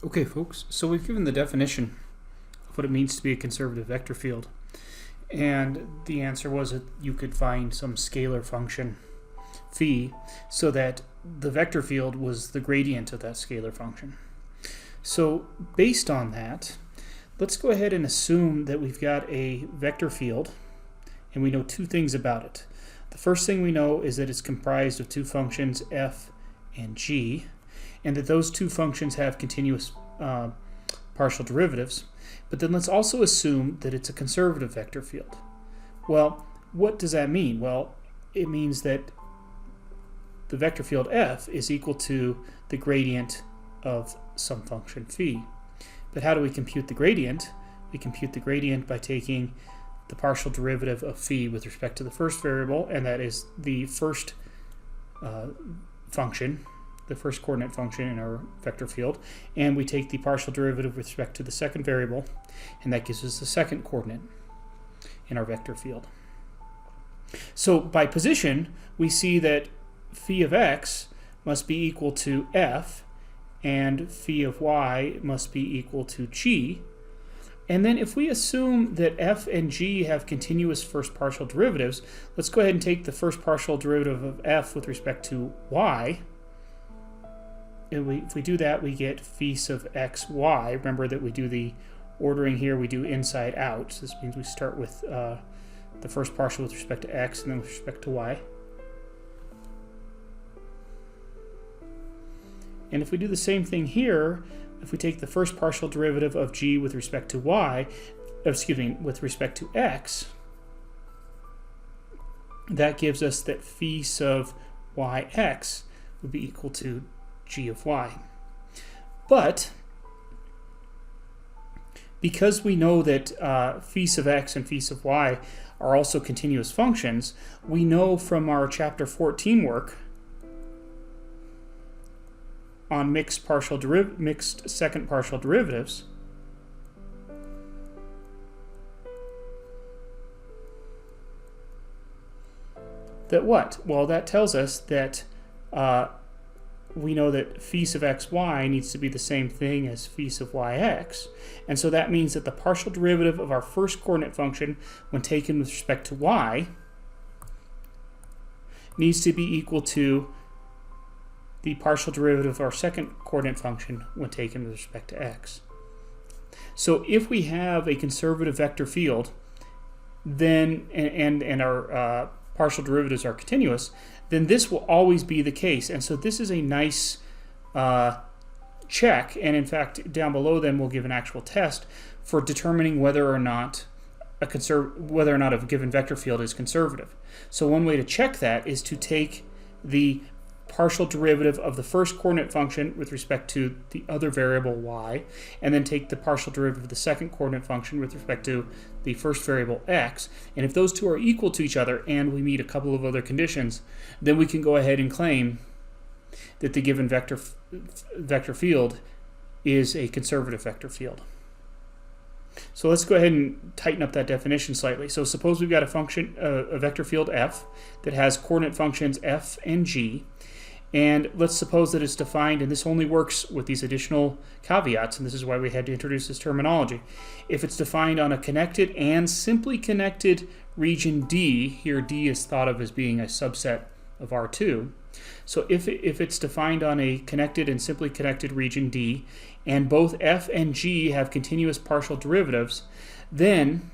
Okay, folks, so we've given the definition of what it means to be a conservative vector field. And the answer was that you could find some scalar function, phi, so that the vector field was the gradient of that scalar function. So based on that, let's go ahead and assume that we've got a vector field, and we know two things about it. The first thing we know is that it's comprised of two functions, f and g, and that those two functions have continuous partial derivatives. But then let's also assume that it's a conservative vector field. Well, what does that mean? Well, it means that the vector field f is equal to the gradient of some function phi. But how do we compute the gradient? We compute the gradient by taking the partial derivative of phi with respect to the first variable, and that is the first function, the first coordinate function in our vector field, and we take the partial derivative with respect to the second variable, and that gives us the second coordinate in our vector field. So by position, we see that phi of x must be equal to f, and phi of y must be equal to g. And then if we assume that f and g have continuous first partial derivatives, let's go ahead and take the first partial derivative of f with respect to y. And if we do that, we get phi of x, y. Remember that we do the ordering here, we do inside out. So this means we start with the first partial with respect to x and then with respect to y. And if we do the same thing here, if we take the first partial derivative of g with respect to y, with respect to x, that gives us that phi of yx would be equal to g of y. But because we know that phi of x and phi of y are also continuous functions, we know from our chapter 14 work on mixed second partial derivatives that what? Well, that tells us that we know that phi of xy needs to be the same thing as phi of yx, and so that means that the partial derivative of our first coordinate function when taken with respect to y needs to be equal to the partial derivative of our second coordinate function when taken with respect to x. So if we have a conservative vector field, then and our partial derivatives are continuous, then this will always be the case. And so this is a nice check, and in fact down below then we'll give an actual test for determining whether or not a given vector field is conservative. So one way to check that is to take the partial derivative of the first coordinate function with respect to the other variable y, and then take the partial derivative of the second coordinate function with respect to the first variable x. And if those two are equal to each other and we meet a couple of other conditions, then we can go ahead and claim that the given vector field is a conservative vector field. So let's go ahead and tighten up that definition slightly. So suppose we've got a vector field f that has coordinate functions f and g. And let's suppose that it's defined, and this only works with these additional caveats, and this is why we had to introduce this terminology. If it's defined on a connected and simply connected region D, here D is thought of as being a subset of R2. So if it's defined on a connected and simply connected region D, and both f and g have continuous partial derivatives, then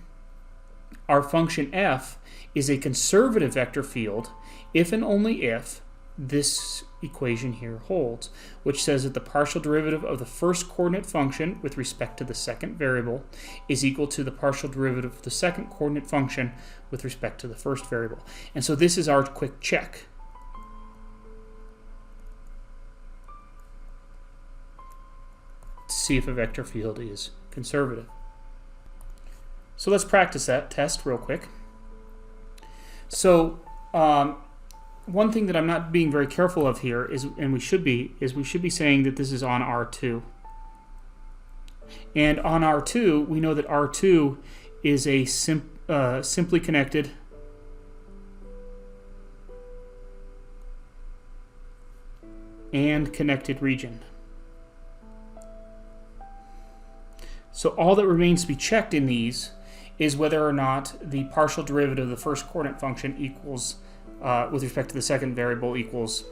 our function f is a conservative vector field if and only if this equation here holds, which says that the partial derivative of the first coordinate function with respect to the second variable is equal to the partial derivative of the second coordinate function with respect to the first variable. And so this is our quick check. To see if a vector field is conservative. So let's practice that test real quick. So one thing that I'm not being very careful of here is we should be saying that this is on R2. And on R2, we know that R2 is a simply connected and connected region. So all that remains to be checked in these is whether or not the partial derivative of the first coordinate function equals, with respect to the second variable, equals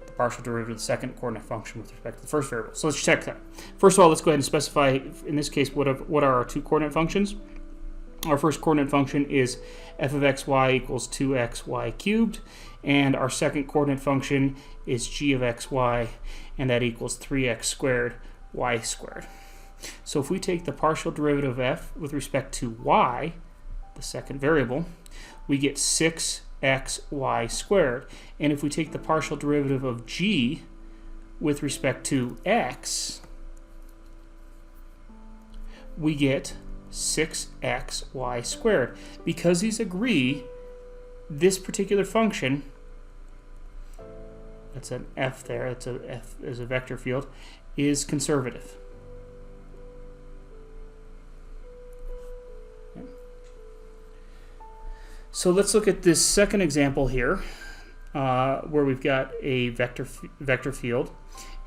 the partial derivative of the second coordinate function with respect to the first variable. So let's check that. First of all, let's go ahead and specify, in this case, what are our two coordinate functions. Our first coordinate function is f of xy equals 2xy cubed, and our second coordinate function is g of xy, and that equals 3x squared y squared. So if we take the partial derivative of f with respect to y, the second variable, we get 6xy squared. And if we take the partial derivative of g with respect to x, we get 6xy squared. Because these agree, this particular function, that's an f there, that's a f as a vector field, is conservative. Okay. So let's look at this second example here, where we've got a vector field,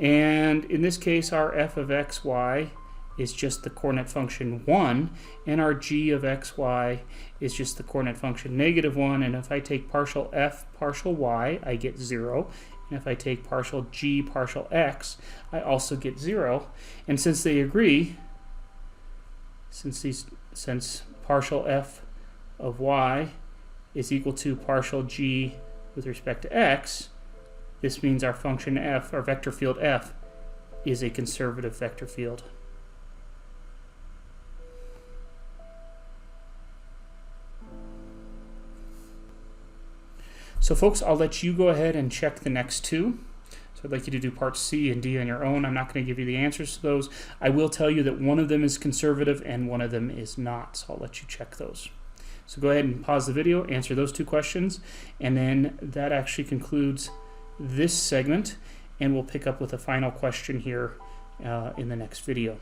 and in this case our f of xy is just the coordinate function 1, and our g of xy is just the coordinate function -1, and if I take partial f, partial y, I get 0, and if I take partial g, partial x, I also get 0, and since they agree, since partial f of y is equal to partial g with respect to x, this means our function f, our vector field f, is a conservative vector field. So folks, I'll let you go ahead and check the next two. So I'd like you to do parts C and D on your own. I'm not going to give you the answers to those. I will tell you that one of them is conservative and one of them is not. So I'll let you check those. So go ahead and pause the video, answer those two questions, and then that actually concludes this segment, and we'll pick up with a final question here in the next video.